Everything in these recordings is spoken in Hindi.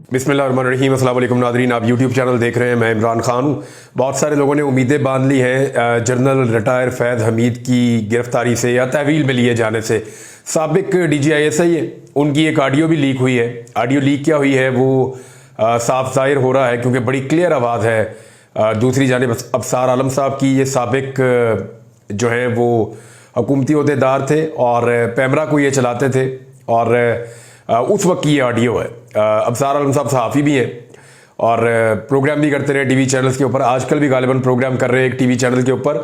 बिस्मिल्लाहिर्रहमानिर्रहीम। अस्सलाम वालेकुम नादरीन, आप यूट्यूब चैनल देख रहे हैं। मैं इमरान खान हूँ। बहुत सारे लोगों ने उम्मीदें बांध ली हैं जनरल रिटायर फैज़ हमीद की गिरफ्तारी से या तहवील में लिए जाने से। साबिक DGISI है, उनकी एक ऑडियो भी लीक हुई है। ऑडियो लीक क्या हुई है वो साफ जाहिर हो रहा है क्योंकि बड़ी क्लियर आवाज़ है दूसरी जानिब अफसार आलम साहब की। ये साबिक जो हैं वो हुकूमती अहदेदार थे और पैमरा को ये चलाते थे और उस वक्त की ये ऑडियो है। अफसार आलम साहब सहाफ़ी भी हैं और प्रोग्राम भी करते रहे टीवी चैनल्स के ऊपर। आजकल भी गालिबन प्रोग्राम कर रहे हैं एक टीवी चैनल के ऊपर।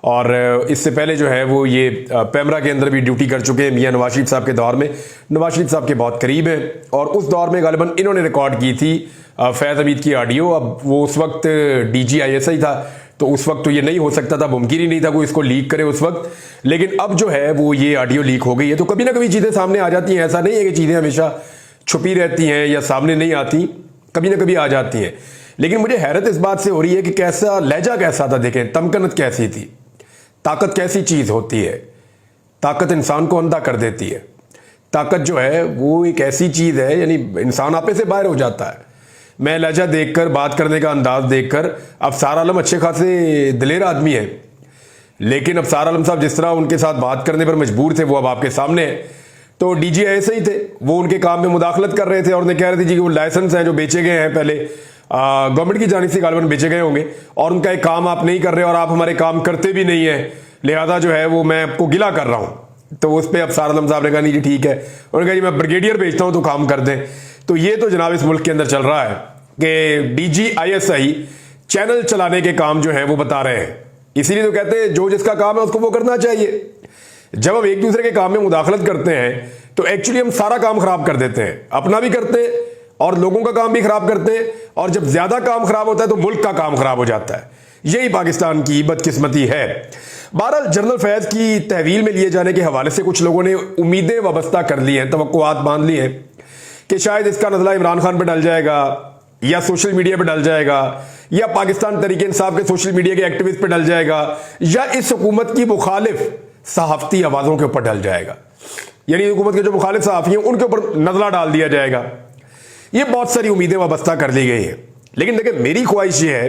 और इससे पहले जो है वो ये पैमरा के अंदर भी ड्यूटी कर चुके हैं मियां नवाज शरीफ साहब के दौर में। नवाज शरीफ साहब के बहुत करीब हैं और उस दौर में गालिबन इन्होंने रिकॉर्ड की थी फैज़ हमीद की ऑडियो। अब वो उस वक्त DGISI था तो उस वक्त तो ये नहीं हो सकता था, मुमकिन ही नहीं था कोई इसको लीक करे उस वक्त। लेकिन अब जो है वो ये ऑडियो लीक हो गई है तो कभी ना कभी चीज़ें सामने आ जाती हैं। ऐसा नहीं है कि चीज़ें हमेशा छुपी रहती हैं या सामने नहीं आती, कभी ना कभी आ जाती हैं। लेकिन मुझे हैरत इस बात से हो रही है कि कैसा लहजा कैसा था, देखें तमकनत कैसी थी। ताकत कैसी चीज़ होती है, ताकत इंसान को अंधा कर देती है। ताकत जो है वो एक ऐसी चीज़ है, यानी इंसान आपे से बाहर हो जाता है। मैं लहजा देखकर, बात करने का अंदाज देखकर अफसार आलम अच्छे खासे दिलेर आदमी है, लेकिन अफसार आलम साहब जिस तरह उनके साथ बात करने पर मजबूर थे वो अब आपके सामने है। तो DGISI थे, वो उनके काम में मुदाखलत कर रहे थे और उन्हें कह रहे थे जी कि वो लाइसेंस हैं जो बेचे गए हैं पहले गवर्नमेंट की जानिब से गालिबन बेचे गए होंगे और उनका एक काम आप नहीं कर रहे और आप हमारे काम करते भी नहीं है, लिहाजा जो है वो मैं आपको गिला कर रहा हूँ। तो उस पर अफसार आलम साहब ने कहा नहीं जी ठीक है, उन्होंने कहा जी मैं ब्रिगेडियर भेजता हूँ तो काम कर दें। तो ये तो जनाब इस मुल्क के अंदर चल रहा है कि DGISI चैनल चलाने के काम जो है वो बता रहे हैं। इसीलिए तो कहते हैं जो जिसका काम है उसको वो करना चाहिए। जब हम एक दूसरे के काम में मुदाखलत करते हैं तो एक्चुअली हम सारा काम खराब कर देते हैं, अपना भी करते हैं और लोगों का काम भी खराब करते हैं। और जब ज्यादा काम खराब होता है तो मुल्क का काम खराब हो जाता है। यही पाकिस्तान की बदकिस्मती है। बहरहाल जनरल फैज की तहवील में लिए जाने के हवाले से कुछ लोगों ने उम्मीदें वाबस्ता कर ली हैं, तवक्कुआत बांध ली हैं कि शायद इसका नजला इमरान खान पर डल जाएगा या सोशल मीडिया पे डल जाएगा या पाकिस्तान तहरीक इंसाफ के सोशल मीडिया के एक्टिविस्ट पे डल जाएगा या इस हुकूमत की मुखालिफ सहाफती आवाजों के ऊपर डल जाएगा, यानी हुकूमत के जो मुखालिफ सहाफी हैं उनके ऊपर नजला डाल दिया जाएगा। ये बहुत सारी उम्मीदें वाबस्ता कर ली गई हैं। लेकिन देखिए मेरी ख्वाहिश ये है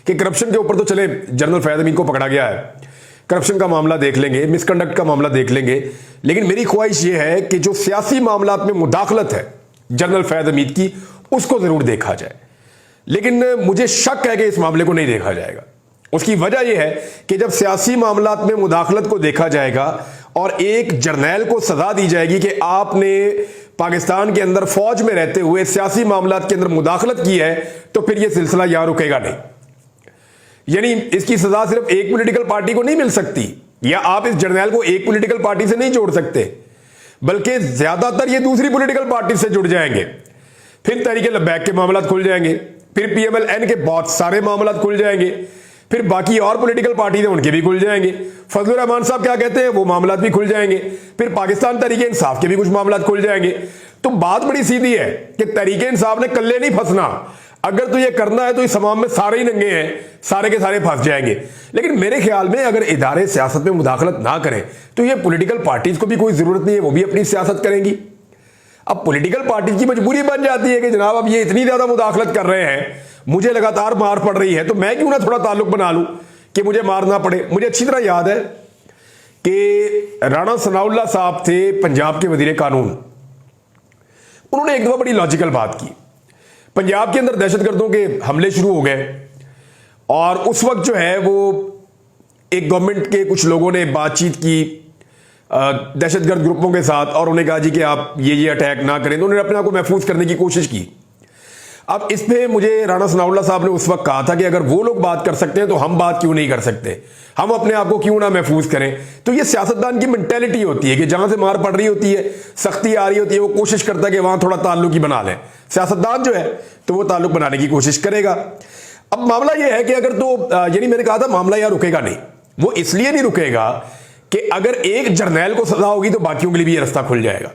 कि करप्शन के ऊपर तो चले जनरल फैज़ हमीद को पकड़ा गया है, करप्शन का मामला देख लेंगे, मिसकंडक्ट का मामला देख लेंगे। लेकिन मेरी ख्वाहिश ये है कि जो सियासी मामलात में मुदाखलत है जनरल फैज़ हमीद की उसको जरूर देखा जाए। लेकिन मुझे शक है कि इस मामले को नहीं देखा जाएगा। उसकी वजह यह है कि जब सियासी मामलात में मुदाखलत को देखा जाएगा और एक जर्नैल को सजा दी जाएगी कि आपने पाकिस्तान के अंदर फौज में रहते हुए सियासी मामलात के अंदर मुदाखलत की है, तो फिर यह सिलसिला यहां रुकेगा नहीं। यानी इसकी सजा सिर्फ एक पॉलिटिकल पार्टी को नहीं मिल सकती या आप इस जर्नैल को एक पॉलिटिकल पार्टी से नहीं जोड़ सकते, बल्कि ज्यादातर ये दूसरी पॉलिटिकल पार्टी से जुड़ जाएंगे। फिर तहरीक लब्बैक के मामला खुल जाएंगे, फिर PMLN के बहुत सारे मामला खुल जाएंगे, फिर बाकी और पॉलिटिकल पार्टी हैं उनके भी खुल जाएंगे। फजलुर रहमान साहब क्या कहते हैं वो मामला भी खुल जाएंगे, फिर पाकिस्तान तहरीक इंसाफ के भी कुछ मामला खुल जाएंगे। तो बात बड़ी सीधी है कि तहरीक इंसाफ ने कल्ले नहीं फंसना। अगर तो ये करना है तो इस तमाम में सारे ही नंगे हैं, सारे के सारे फंस जाएंगे। लेकिन मेरे ख्याल में अगर इदारे सियासत में मुदाखलत ना करें तो ये पॉलिटिकल पार्टीज को भी कोई जरूरत नहीं है, वो भी अपनी सियासत करेंगी। अब पॉलिटिकल पार्टी की मजबूरी बन जाती है कि जनाब अब ये इतनी ज्यादा मुदाखलत कर रहे हैं, मुझे लगातार मार पड़ रही है, तो मैं क्यों ना थोड़ा ताल्लुक बना लूं कि मुझे मार ना पड़े। मुझे अच्छी तरह याद है कि राणा सनाउल्लाह साहब थे पंजाब के वजीर कानून। उन्होंने एक दफा बड़ी लॉजिकल बात की। पंजाब के अंदर दहशतगर्दों के हमले शुरू हो गए और उस वक्त जो है वो एक गवर्नमेंट के कुछ लोगों ने बातचीत की दहशतगर्द ग्रुपों के साथ और उन्हें कहा जी कि आप ये अटैक ना करें, तो उन्होंने अपने आप को महफूज करने की कोशिश की। अब इस पे मुझे राणा सनाउल्लाह साहब ने उस वक्त कहा था कि अगर वो लोग बात कर सकते हैं तो हम बात क्यों नहीं कर सकते, हम अपने आप को क्यों ना महफूज करें। तो ये सियासतदान की मेंटेलिटी होती है कि जहां से मार पड़ रही होती है, सख्ती आ रही होती है, वो कोशिश करता है कि वहां थोड़ा ताल्लुक ही बना लें। सियासतदान जो है तो वो ताल्लुक बनाने की कोशिश करेगा। अब मामला ये है कि अगर तो यानी मैंने कहा था मामला यहां रुकेगा नहीं। वो इसलिए नहीं रुकेगा कि अगर एक जर्नैल को सजा होगी तो बाकियों के लिए भी ये रास्ता खुल जाएगा।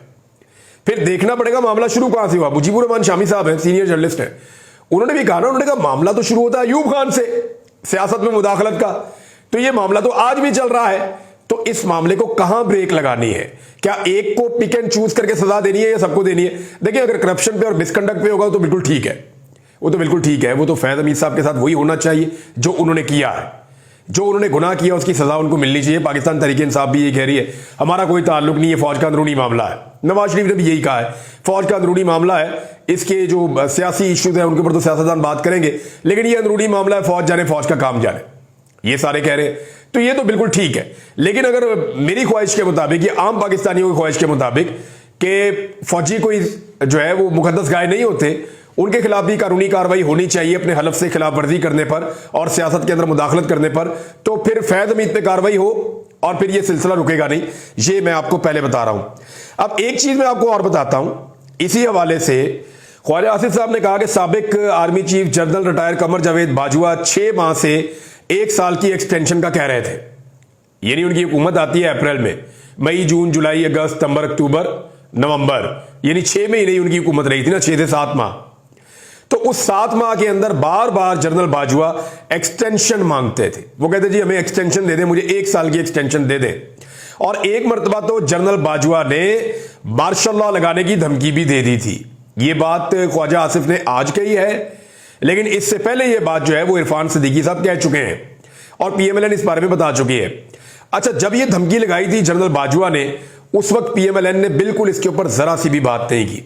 फिर देखना पड़ेगा मामला शुरू कहां से हुआ। मुजीबुर रहमान शामी साहब हैं, सीनियर जर्नलिस्ट हैं, उन्होंने भी कहा ना, उन्होंने कहा मामला तो शुरू होता है अयूब खान से, सियासत में मुदाखलत का, तो ये मामला तो आज भी चल रहा है। तो इस मामले को कहां ब्रेक लगानी है? क्या एक को पिक एंड चूज करके सजा देनी है या सबको देनी है? देखिए, अगर करप्शन पे और मिसकंडक्ट पे होगा तो बिल्कुल ठीक है, वो तो बिल्कुल ठीक है। वो तो फैज हमीद साहब के साथ वही होना चाहिए जो उन्होंने किया है, जो उन्होंने गुनाह किया उसकी सजा उनको मिलनी चाहिए। पाकिस्तान तहरीक इंसाफ भी ये कह रही है हमारा कोई ताल्लुक नहीं है, फौज का अंदरूनी मामला है। नवाज शरीफ ने भी यही कहा है, फौज का अंदरूनी मामला है, इसके जो सियासी इश्यूज हैं उनके ऊपर तो सियासतदान बात करेंगे, लेकिन ये अंदरूनी मामला है, फौज जाने, फौज का काम जाने, ये सारे कह रहे हैं। तो ये तो बिल्कुल ठीक है। लेकिन अगर मेरी ख्वाहिश के मुताबिक, या आम पाकिस्तानियों की ख्वाहिश के मुताबिक कि फौजी कोई जो है वो मुकद्दस गाय नहीं होते, उनके खिलाफ भी कानूनी कार्रवाई होनी चाहिए अपने हलफ से खिलाफ वर्जी करने पर और सियासत के अंदर मुदाखलत करने पर, तो फिर फैज हमीद पे कार्रवाई हो और फिर ये सिलसिला रुकेगा नहीं। ये मैं आपको पहले बता रहा हूं। अब एक चीज मैं आपको और बताता हूं इसी हवाले से। ख्वाजा आसिफ साहब ने कहा कि साबिक army chief general retire Qamar Javed Bajwa 6 माह से 1 साल की एक्सटेंशन का कह रहे थे। यानी उनकी हुकूमत आती है अप्रैल में, मई, जून, जुलाई, अगस्त, सितंबर, अक्टूबर, नवंबर, यानी 6 महीने ही उनकी हुकूमत रही थी ना, 6 से 7 माह। तो उस 7 माह के अंदर बार बार जनरल बाजवा एक्सटेंशन मांगते थे। वो कहते जी हमें एक्सटेंशन दे दें, मुझे 1 साल की एक्सटेंशन दे दें। और एक मरतबा तो जनरल बाजवा ने मार्शल लॉ लगाने की धमकी भी दे दी थी। ये बात ख्वाजा आसिफ ने आज कही है, लेकिन इससे पहले ये बात जो है वो इरफान सिद्दीकी साहब कह चुके हैं और पीएमएलएन इस बारे में बता चुकी है। अच्छा, जब ये धमकी लगाई थी जनरल बाजवा ने, उस वक्त पीएमएलएन ने बिल्कुल इसके ऊपर जरा सी भी बात नहीं की।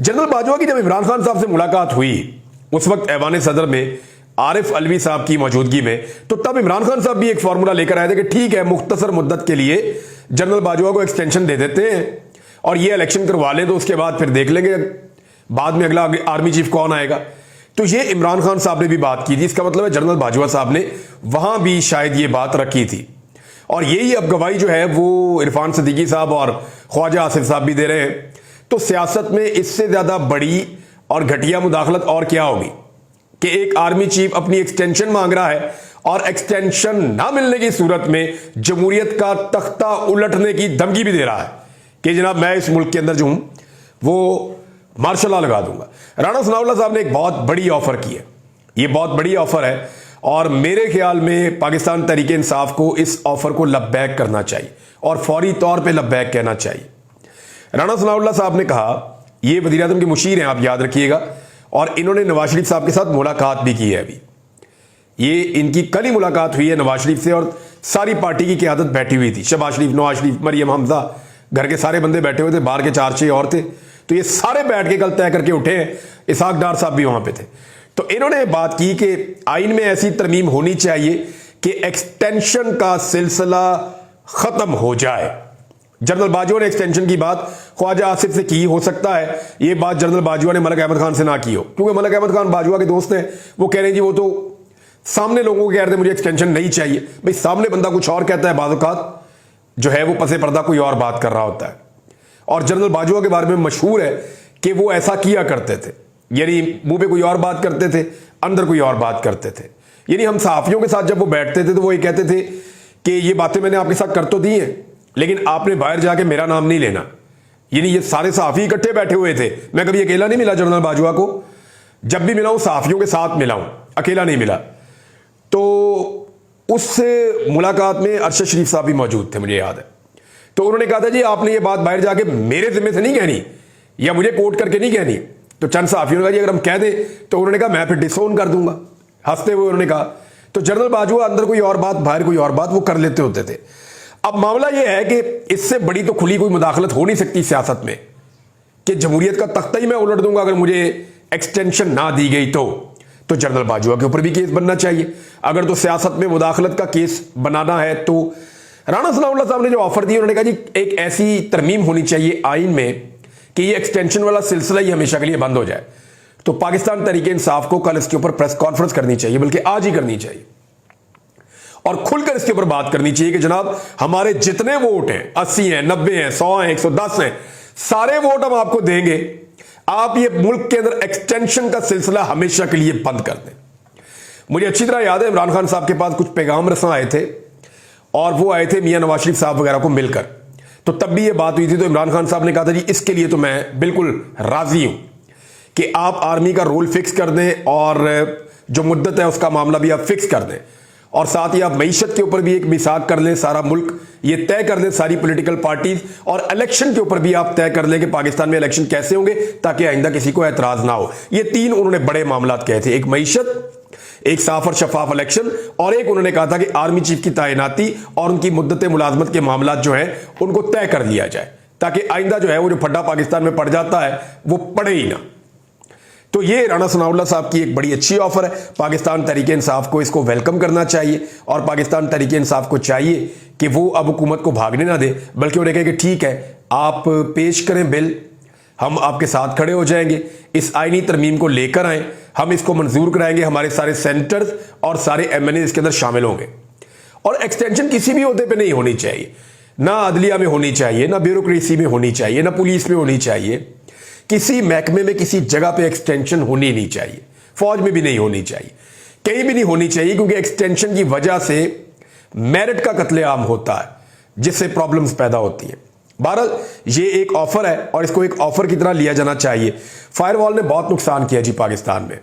जनरल बाजवा की जब इमरान खान साहब से मुलाकात हुई, उस वक्त ऐवान सदर में आरिफ अलवी साहब की मौजूदगी में, तो तब इमरान खान साहब भी एक फॉर्मूला लेकर आए थे कि ठीक है, मुख्तसर मुद्दत के लिए जनरल बाजवा को एक्सटेंशन दे देते हैं और ये इलेक्शन करवा लें, तो उसके बाद फिर देख लेंगे बाद में अगला आर्मी चीफ कौन आएगा। तो ये इमरान खान साहब ने भी बात की थी। इसका मतलब है जनरल बाजवा साहब ने वहां भी शायद ये बात रखी थी। और यही अब गवाही जो है वो इरफान सिद्दीकी साहब और ख्वाजा आसिफ साहब भी दे रहे हैं। तो सियासत में इससे ज्यादा बड़ी और घटिया मुदाखलत और क्या होगी कि एक आर्मी चीफ अपनी एक्सटेंशन मांग रहा है और एक्सटेंशन ना मिलने की सूरत में जमहूरियत का तख्ता उलटने की धमकी भी दे रहा है कि जनाब मैं इस मुल्क के अंदर जो हूं वो मार्शल लॉ लगा दूंगा। राणा सनाउल्लाह साहब ने एक बहुत बड़ी ऑफर की है, ये बहुत बड़ी ऑफर है और मेरे ख्याल में पाकिस्तान तहरीक इंसाफ को इस ऑफर को लब्बैक करना चाहिए और फौरी तौर पे लब्बैक कहना चाहिए। राणा सनाउल्लाह साहब ने कहा, ये वज़ीर आज़म के मुशीर हैं, आप याद रखिएगा, और इन्होंने नवाज शरीफ साहब के साथ मुलाकात भी की है। अभी ये इनकी कल ही मुलाकात हुई है नवाज शरीफ से और सारी पार्टी की क़यादत बैठी हुई थी। शहबाज शरीफ, नवाज शरीफ, मरियम हमजा, घर के सारे बंदे बैठे हुए थे, बाहर के 4-6 और थे। तो ये सारे बैठ के कल तय करके उठे हैं। इसहाक डार साहब भी वहां पे थे। तो इन्होंने बात की कि आइन में ऐसी तरमीम होनी चाहिए कि एक्सटेंशन का सिलसिला खत्म हो जाए। जनरल बाजवा ने एक्सटेंशन की बात ख्वाजा आसिफ से की, हो सकता है ये बात जनरल बाजवा ने मलिक अहमद खान से ना की हो, क्योंकि मलिक अहमद खान बाजवा के दोस्त हैं। वो कह रहे हैं जी वो तो सामने लोगों को कह रहे थे मुझे एक्सटेंशन नहीं चाहिए। भाई सामने बंदा कुछ और कहता है, बाज़ औक़ात जो है वो पसे पर्दा कोई और बात कर रहा होता है। और जनरल बाजवा के बारे में मशहूर है कि वो ऐसा किया करते थे, यानी मुंह पे कोई और बात करते थे, अंदर कोई और बात करते थे। यानी हम सहाफ़ियों के साथ जब वो बैठते थे तो वो ये कहते थे कि ये बातें मैंने आपके साथ कर तो दी हैं, लेकिन आपने बाहर जाके मेरा नाम नहीं लेना। यानी ये सारे सहाफ़ी इकट्ठे बैठे हुए थे, मैं कभी अकेला नहीं मिला जनरल बाजवा को, जब भी मिला हूं सहाफ़ियों के साथ मिला हूं, अकेला नहीं मिला। तो उस मुलाकात में अरशद शरीफ साहब भी मौजूद थे, मुझे याद है। तो उन्होंने कहा था जी आपने ये बात बाहर जाके मेरे जिम्मे से नहीं कहनी या मुझे कोट करके नहीं कहनी। तो चंद साहफियों ने कहा जी अगर हम कह दें, तो उन्होंने कहा मैं फिर डिसोन कर दूंगा, हंसते हुए उन्होंने कहा। तो जनरल बाजवा अंदर कोई और बात बाहर कोई और बात वो कर लेते होते थे। अब मामला यह है कि इससे बड़ी तो खुली कोई मुदाखलत हो नहीं सकती सियासत में कि जमहूरियत का तख्ता ही मैं उलट दूंगा अगर मुझे एक्सटेंशन ना दी गई। तो जनरल बाजवा के ऊपर भी केस बनना चाहिए। अगर तो सियासत में मुदाखलत का केस बनाना है तो राणा सनाउल्लाह साहब ने जो ऑफर दी, उन्होंने कहा जी एक ऐसी तरमीम होनी चाहिए आइन में कि ये एक्सटेंशन वाला सिलसिला ही हमेशा के लिए बंद हो जाए। तो पाकिस्तान तहरीक इंसाफ को कल इसके ऊपर प्रेस कॉन्फ्रेंस करनी चाहिए, बल्कि आज ही करनी चाहिए और खुलकर इसके ऊपर बात करनी चाहिए कि जनाब हमारे जितने वोट हैं, 80 हैं, 90 हैं, 100 हैं, 110 हैं, सारे वोट हम आपको देंगे, आप ये मुल्क के अंदर एक्सटेंशन का सिलसिला हमेशा के लिए बंद कर दें। मुझे अच्छी तरह याद है इमरान खान साहब के पास कुछ पैगाम रसा आए थे और वो आए थे मियां नवाज शरीफ साहब वगैरह को मिलकर। तो तब भी ये बात हुई थी, तो इमरान खान साहब ने कहा था जी इसके लिए तो मैं बिल्कुल राजी हूं कि आप आर्मी का रोल फिक्स कर दें और जो मुद्दत है उसका मामला भी आप फिक्स कर दें और साथ ही आप मईशत के ऊपर भी एक मिसाक कर लें, सारा मुल्क ये तय कर लें, सारी पॉलिटिकल पार्टीज, और इलेक्शन के ऊपर भी आप तय कर लें कि पाकिस्तान में इलेक्शन कैसे होंगे ताकि आइंदा किसी को एतराज ना हो। ये तीन उन्होंने बड़े मामला कहे थे, एक मईशत, एक साफ और शफाफ इलेक्शन, और एक उन्होंने कहा था कि आर्मी चीफ की तैनाती और उनकी मुद्दत मुलाजमत के मामला जो है उनको तय कर लिया जाए ताकि आइंदा जो है वो जो फड्डा पाकिस्तान में पड़ जाता है वो पड़े ही ना। तो ये राणा सनाउल्लाह साहब की एक बड़ी अच्छी ऑफर है। पाकिस्तान तहरीक इंसाफ को इसको वेलकम करना चाहिए और पाकिस्तान तहरीक इंसाफ को चाहिए कि वो अब हुकूमत को भागने ना दे, बल्कि उन्हें कहे कि ठीक है आप पेश करें बिल, हम आपके साथ खड़े हो जाएंगे, इस आईनी तरमीम को लेकर आए, हम इसको मंजूर कराएंगे, हमारे सारे सेनेटर्स और सारे एमएनए इसके अंदर शामिल होंगे। और एक्सटेंशन किसी भी ओहदे पे नहीं होनी चाहिए, ना अदलिया में होनी चाहिए, ना ब्यूरोक्रेसी में होनी चाहिए, ना पुलिस में होनी चाहिए, किसी महकमे में किसी जगह पे एक्सटेंशन होनी नहीं चाहिए, फौज में भी नहीं होनी चाहिए, कहीं भी नहीं होनी चाहिए, क्योंकि एक्सटेंशन की वजह से मेरिट का कत्लेआम होता है जिससे प्रॉब्लम्स पैदा होती हैं। बहरहाल ये एक ऑफर है और इसको एक ऑफर की तरह लिया जाना चाहिए। फायरवॉल ने बहुत नुकसान किया जी पाकिस्तान में।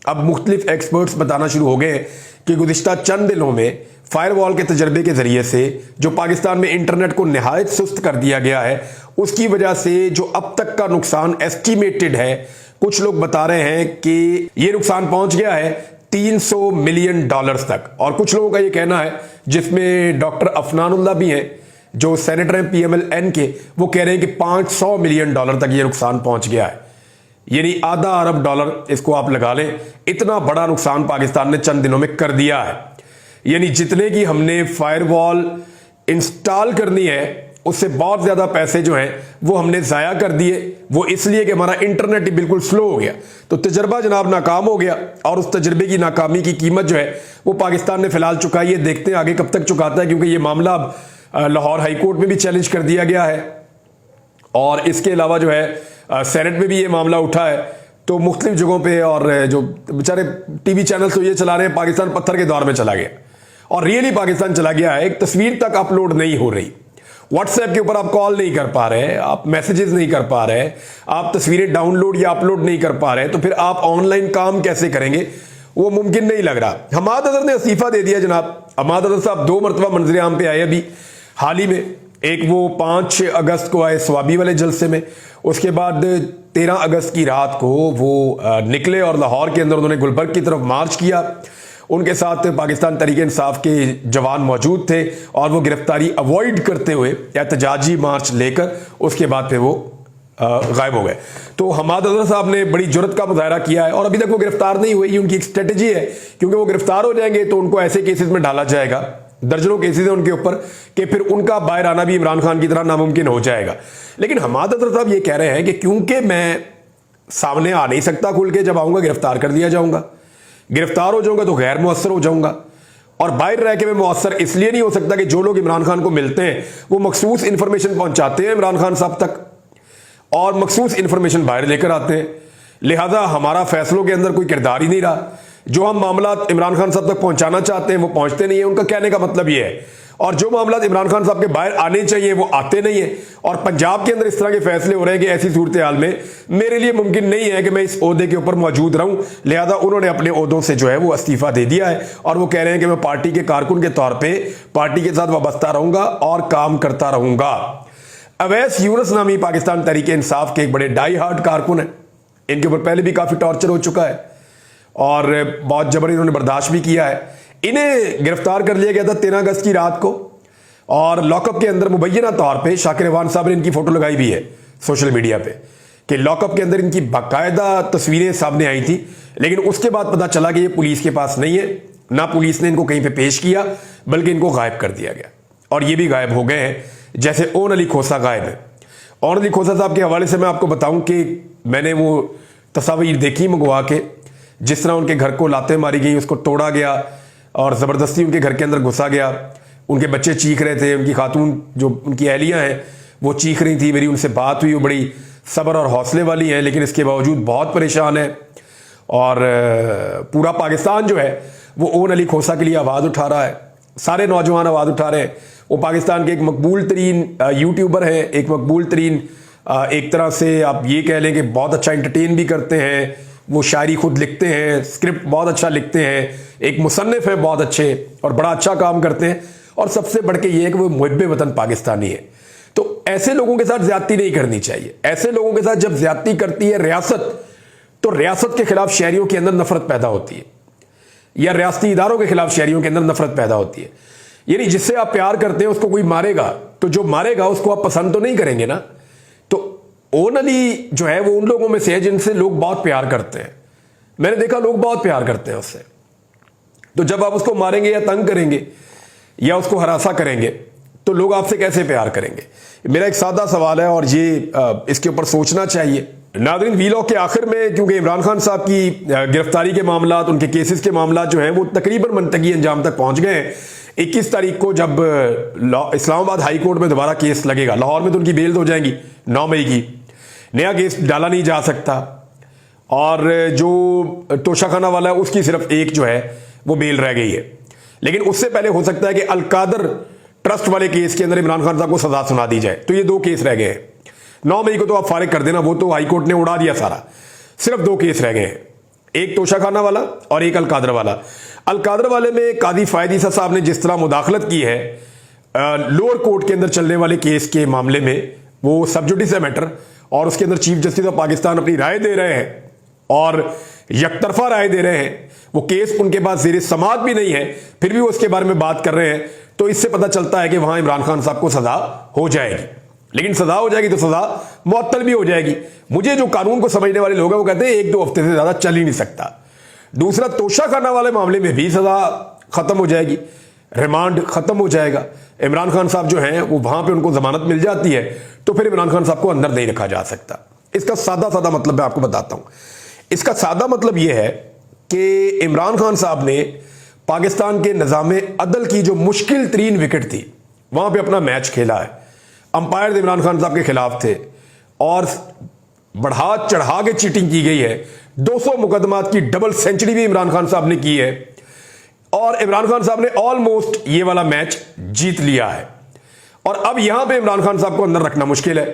अब मुख्तलिफ एक्सपर्ट्स बताना शुरू हो गए कि गुज़िश्ता चंद दिनों में फायरवॉल के तजर्बे के जरिए से जो पाकिस्तान में इंटरनेट को निहायत सुस्त कर दिया गया है, उसकी वजह से जो अब तक का नुकसान एस्टिमेटेड है, कुछ लोग बता रहे हैं कि यह नुकसान पहुंच गया है 300 मिलियन डॉलर्स तक। और कुछ लोगों का यह कहना है, जिसमें डॉक्टर अफनानुल्लाह भी हैं जो सेनेटर हैं PMLN के, वो कह रहे हैं कि 500 मिलियन डॉलर तक ये नुकसान पहुंच गया है, यानी आधा अरब डॉलर इसको आप लगा लें। इतना बड़ा नुकसान पाकिस्तान ने चंद दिनों में कर दिया है, यानी जितने की हमने फायरवॉल इंस्टॉल करनी है उससे बहुत ज्यादा पैसे जो हैं वो हमने जाया कर दिए, वो इसलिए कि हमारा इंटरनेट ही बिल्कुल स्लो हो गया। तो तजर्बा जनाब नाकाम हो गया और उस तजर्बे की नाकामी की कीमत जो है वो पाकिस्तान ने फिलहाल चुकाई है। देखते हैं आगे कब तक चुकाता है, क्योंकि ये मामला अब लाहौर हाई कोर्ट में भी चैलेंज कर दिया गया है और इसके अलावा जो है सेनेट में भी ये मामला उठा है। तो मुख्तलिफ जगहों पे, और जो बेचारे टीवी चैनल तो ये चला रहे हैं पाकिस्तान पत्थर के दौर में चला गया, और रियली पाकिस्तान चला गया है। एक तस्वीर तक अपलोड नहीं हो रही, व्हाट्सएप के ऊपर आप कॉल नहीं कर पा रहे, आप मैसेजेस नहीं कर पा रहे, आप तस्वीरें डाउनलोड या अपलोड नहीं कर पा रहे, तो फिर आप ऑनलाइन काम कैसे करेंगे, वो मुमकिन नहीं लग रहा। हमाद अजहर ने इस्तीफा दे दिया जनाब। हमाद अजहर साहब 2 मरतबा मंजर आम पे आए अभी हाल ही में। एक वो 5 अगस्त को आए स्वाबी वाले जलसे में, उसके बाद 13 अगस्त की रात को वो निकले और लाहौर के अंदर उन्होंने गुलबर्ग की तरफ मार्च किया। उनके साथ पाकिस्तान तहरीक इंसाफ के जवान मौजूद थे और वो गिरफ्तारी अवॉइड करते हुए एहतजाजी मार्च लेकर उसके बाद फिर वो गायब हो गए। तो हमाद अजहर साहब ने बड़ी जुर्रत का मुजाहरा किया है और अभी तक वो गिरफ्तार नहीं हुए। ये उनकी एक स्ट्रेटजी है, क्योंकि वो गिरफ्तार हो जाएंगे तो उनको ऐसे केसेस में डाला जाएगा, दर्जनों केसेस हैं उनके ऊपर, कि फिर उनका बाहर आना भी इमरान खान की तरह नामुमकिन हो जाएगा। लेकिन हमाद अजहर साहब ये कह रहे हैं कि क्योंकि मैं सामने आ नहीं सकता खुल के, जब आऊंगा गिरफ्तार कर दिया जाऊंगा, गिरफ्तार हो जाऊंगा तो गैर मुअस्सर हो जाऊंगा, और बाहर रह के मैं मुअस्सर इसलिए नहीं हो सकता कि जो लोग इमरान खान को मिलते हैं वो मखसूस इंफॉर्मेशन पहुंचाते हैं इमरान खान साहब तक और मखसूस इंफॉर्मेशन बाहर लेकर आते हैं। लिहाजा हमारा फैसलों के अंदर कोई किरदार ही नहीं रहा। जो हम मामला इमरान खान साहब तक पहुंचाना चाहते हैं वो पहुंचते नहीं है, उनका कहने का मतलब ये है। और जो मामला इमरान खान साहब के बाहर आने चाहिए वो आते नहीं है। और पंजाब के अंदर इस तरह के फैसले हो रहे हैं कि ऐसी सूरत हाल में मेरे लिए मुमकिन नहीं है कि मैं इस ओहदे के ऊपर मौजूद रहूं। लिहाजा उन्होंने अपने ओहदों से जो है वो इस्तीफा दे दिया है और वो कह रहे हैं कि मैं पार्टी के कारकुन के तौर पर पार्टी के साथ वाबस्ता रहूंगा और काम करता रहूंगा। अवैस यूनुस नामी पाकिस्तान तहरीक इंसाफ के एक बड़े डाई हार्ड कारकुन हैं। इनके ऊपर पहले भी काफी टॉर्चर हो चुका है और बहुत जबर इन्होंने बर्दाश्त भी किया है। इन्हें गिरफ्तार कर लिया गया था 13 अगस्त की रात को और लॉकअप के अंदर मुबैना तौर पे शाकिर रवान साहब ने इनकी फोटो लगाई भी है सोशल मीडिया पे कि लॉकअप के अंदर इनकी बाकायदा तस्वीरें सामने आई थी। लेकिन उसके बाद पता चला कि ये पुलिस के पास नहीं है, ना पुलिस ने इनको कहीं पे पेश किया, बल्कि इनको गायब कर दिया गया और ये भी गायब हो गए हैं, जैसे ओन अली खोसा गायब है। ओन अली खोसा साहब के हवाले से मैं आपको बताऊं कि मैंने वो तस्वीर देखी मंगवा के, जिस तरह उनके घर को लाते मारी गई, उसको तोड़ा गया और ज़बरदस्ती उनके घर के अंदर घुसा गया। उनके बच्चे चीख रहे थे, उनकी खातून जो उनकी अहलियाँ हैं वो चीख रही थी। मेरी उनसे बात हुई, वो बड़ी सब्र और हौसले वाली हैं, लेकिन इसके बावजूद बहुत परेशान है। और पूरा पाकिस्तान जो है वो ओन अली खोसा के लिए आवाज़ उठा रहा है, सारे नौजवान आवाज़ उठा रहे हैं। वो पाकिस्तान के एक मकबूल तरीन यूट्यूबर हैं, एक मकबूल तरीन एक तरह से आप ये कह लें कि बहुत अच्छा एंटरटेन भी करते हैं, वो शायरी खुद लिखते हैं, स्क्रिप्ट बहुत अच्छा लिखते हैं, एक मुसन्निफ है बहुत अच्छे और बड़ा अच्छा काम करते हैं, और सबसे बढ़ के ये है कि वो मुहिब्बे वतन पाकिस्तानी है। तो ऐसे लोगों के साथ ज्यादती नहीं करनी चाहिए। ऐसे लोगों के साथ जब ज्यादती करती है रियासत, तो रियासत के खिलाफ शहरियों के अंदर नफरत पैदा होती है, या रियासती इदारों के खिलाफ शहरियों के अंदर नफरत पैदा होती है। यानी जिससे आप प्यार करते हैं उसको कोई मारेगा, तो जो मारेगा उसको आप पसंद तो नहीं करेंगे ना। तो ओन अली जो है वो उन लोगों में से है जिनसे लोग बहुत प्यार करते हैं। मैंने देखा लोग बहुत प्यार करते हैं उससे। तो जब आप उसको मारेंगे या तंग करेंगे या उसको हरासा करेंगे, तो लोग आपसे कैसे प्यार करेंगे? मेरा एक सादा सवाल है और ये इसके ऊपर सोचना चाहिए। नादरीन, वीलॉग के आखिर में क्योंकि इमरान खान साहब की गिरफ्तारी के मामला, उनके केसेस के मामला जो हैं वो तकरीबन मंतकी अंजाम तक पहुंच गए हैं। 21 तारीख को जब इस्लामाबाद हाई कोर्ट में दोबारा केस लगेगा, लाहौर में तो उनकी बेल हो जाएगी 9 मई की, नया केस डाला नहीं जा सकता, और जो तोशाखाना वाला है उसकी सिर्फ एक जो है वो बेल रह गई है। लेकिन उससे पहले हो सकता है कि अलकादर ट्रस्ट वाले केस के अंदर इमरान खान साहब को सजा सुना दी जाए। तो ये 2 केस रह गए हैं। 9 मई को तो आप फारिग कर देना, वो तो हाईकोर्ट ने उड़ा दिया सारा। सिर्फ 2 केस रह गए हैं, एक तोशाखाना वाला और एक अलकादर वाला। अलकादर वाले में कादी फायद ईसा साहब ने जिस तरह मुदाखलत की है लोअर कोर्ट के अंदर चलने वाले केस के मामले में, वो सब जुडिस है मैटर, और उसके अंदर चीफ जस्टिस ऑफ पाकिस्तान अपनी राय दे रहे हैं और यकतरफा राय दे रहे हैं। वो केस उनके पास ज़ेर समाअत भी नहीं है, फिर भी वो उसके बारे में बात कर रहे हैं। तो इससे पता चलता है कि वहां इमरान खान साहब को सजा हो जाएगी। लेकिन सजा हो जाएगी तो सजा मुअत्तल भी हो जाएगी। मुझे जो कानून को समझने वाले लोग हैं वो कहते हैं 1-2 हफ्ते से ज्यादा चल ही नहीं सकता। दूसरा, तोशाखाना वाले मामले में भी सजा खत्म हो जाएगी, रिमांड खत्म हो जाएगा। इमरान खान साहब जो हैं वो वहां पे उनको जमानत मिल जाती है, तो फिर इमरान खान साहब को अंदर नहीं रखा जा सकता। इसका सादा सादा मतलब मैं आपको बताता हूं। इसका सादा मतलब यह है कि इमरान खान साहब ने पाकिस्तान के निज़ामे अदल की जो मुश्किल तरीन विकेट थी वहां पे अपना मैच खेला है। अंपायर इमरान खान साहब के खिलाफ थे और बढ़ा चढ़ा के चीटिंग की गई है। 200 मुकदमात की डबल सेंचुरी भी इमरान खान साहब ने की है, और इमरान खान साहब ने ऑलमोस्ट ये वाला मैच जीत लिया है। और अब यहां पे इमरान खान साहब को अंदर रखना मुश्किल है।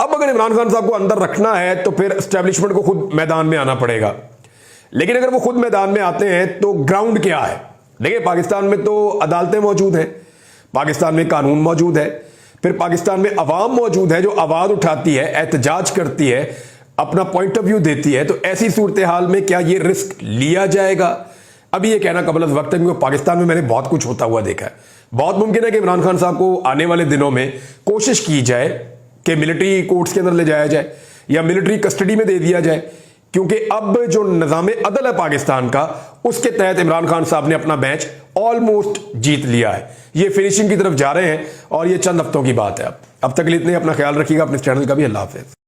अब अगर इमरान खान साहब को अंदर रखना है तो फिर एस्टेब्लिशमेंट को खुद मैदान में आना पड़ेगा। लेकिन अगर वो खुद मैदान में आते हैं तो ग्राउंड क्या है? देखिए, पाकिस्तान में तो अदालतें मौजूद हैं, पाकिस्तान में कानून मौजूद है, फिर पाकिस्तान में अवाम मौजूद है जो आवाज उठाती है, एहतजाज करती है, अपना पॉइंट ऑफ व्यू देती है। तो ऐसी सूरत हाल में क्या ये रिस्क लिया जाएगा? अभी ये कहना कबल वक्त है, क्योंकि पाकिस्तान में मैंने बहुत कुछ होता हुआ देखा है। बहुत मुमकिन है कि इमरान खान साहब को आने वाले दिनों में कोशिश की जाए कि मिलिट्री कोर्ट्स के अंदर ले जाया जाए या मिलिट्री कस्टडी में दे दिया जाए, क्योंकि अब जो निज़ाम अदल है पाकिस्तान का, उसके तहत इमरान खान साहब ने अपना मैच ऑलमोस्ट जीत लिया है। ये फिनिशिंग की तरफ जा रहे हैं और ये चंद हफ्तों की बात है। अब तक के लिए इतने, अपना ख्याल रखिएगा, अपने चैनल का भी। अल्लाह हाफिज़।